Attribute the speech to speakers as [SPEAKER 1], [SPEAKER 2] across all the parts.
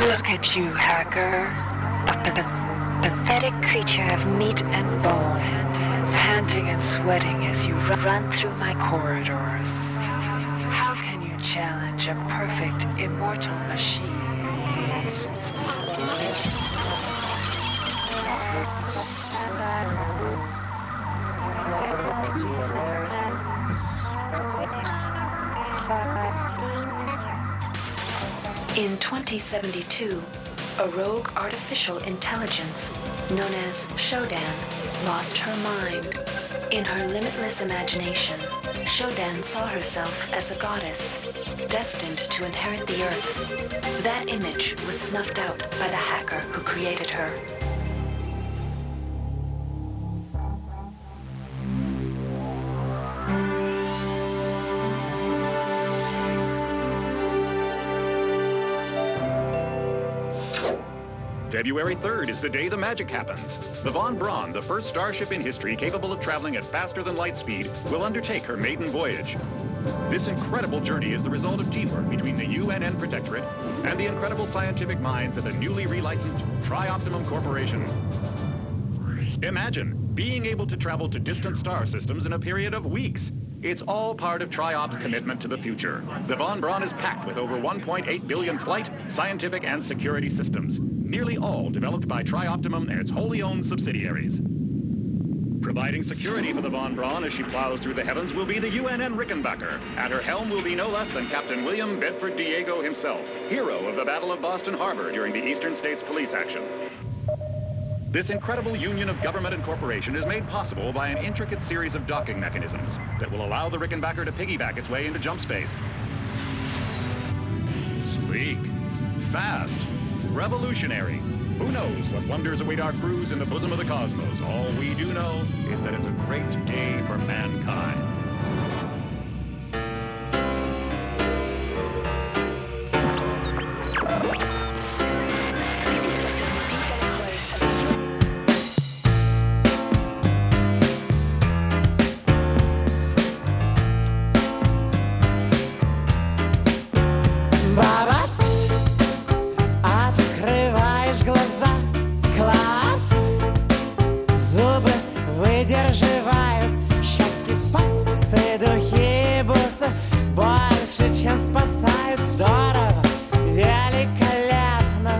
[SPEAKER 1] Look at you, hacker. A pathetic creature of meat and bone, panting and sweating as you run through my corridors. How can you challenge a perfect, immortal machine? In 2072, a rogue artificial intelligence known as Shodan lost her mind. In her limitless imagination, Shodan saw herself as a goddess, destined to inherit the earth. That image was snuffed out by the hacker who created her.
[SPEAKER 2] February 3rd is the day the magic happens. The Von Braun, the first starship in history capable of traveling at faster than light speed, will undertake her maiden voyage. This incredible journey is the result of teamwork between the UNN Protectorate and the incredible scientific minds at the newly relicensed Tri-Optimum Corporation. Imagine being able to travel to distant star systems in a period of weeks. It's all part of Tri-Op's commitment to the future. The Von Braun is packed with over 1.8 billion flight, scientific, and security systems, nearly all developed by Tri-Optimum and its wholly owned subsidiaries. Providing security for the Von Braun as she plows through the heavens will be the UNN Rickenbacker. At her helm will be no less than Captain William Bedford Diego himself, hero of the Battle of Boston Harbor during the Eastern States Police action. This incredible union of government and corporation is made possible by an intricate series of docking mechanisms that will allow the Rickenbacker to piggyback its way into jump space. Sleek, fast, revolutionary. Who knows what wonders await our crews in the bosom of the cosmos? All we do know is that it's a great day for mankind.
[SPEAKER 3] Чем спасают здорово, великолепно.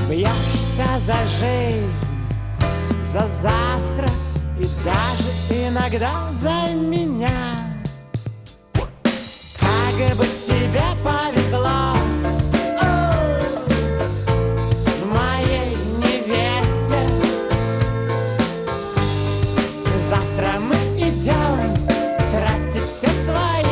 [SPEAKER 3] Бьешься за жизнь, за завтра и даже иногда за меня. Как бы тебе повезло, моей невесте. Завтра мы идем тратить все свои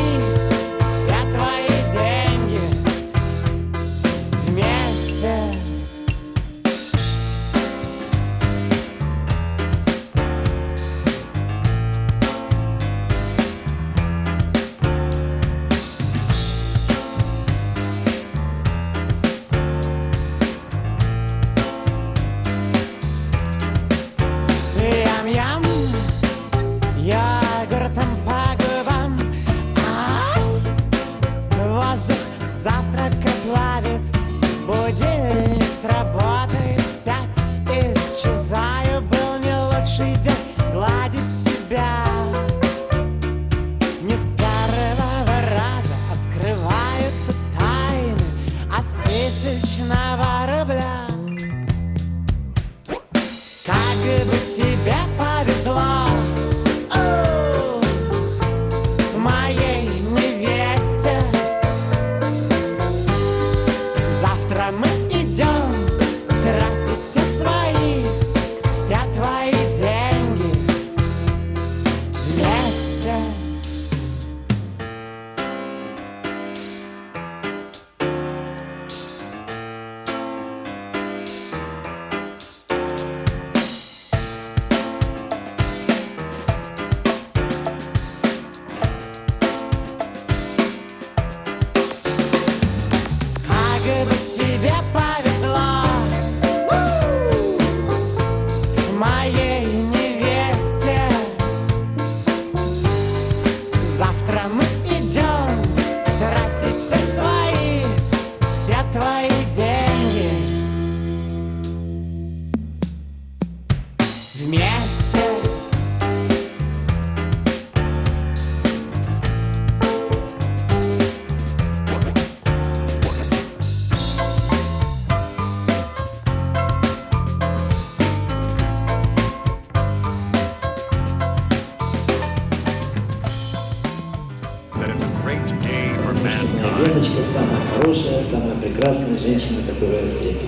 [SPEAKER 4] прекрасной женщины, которую я встретил.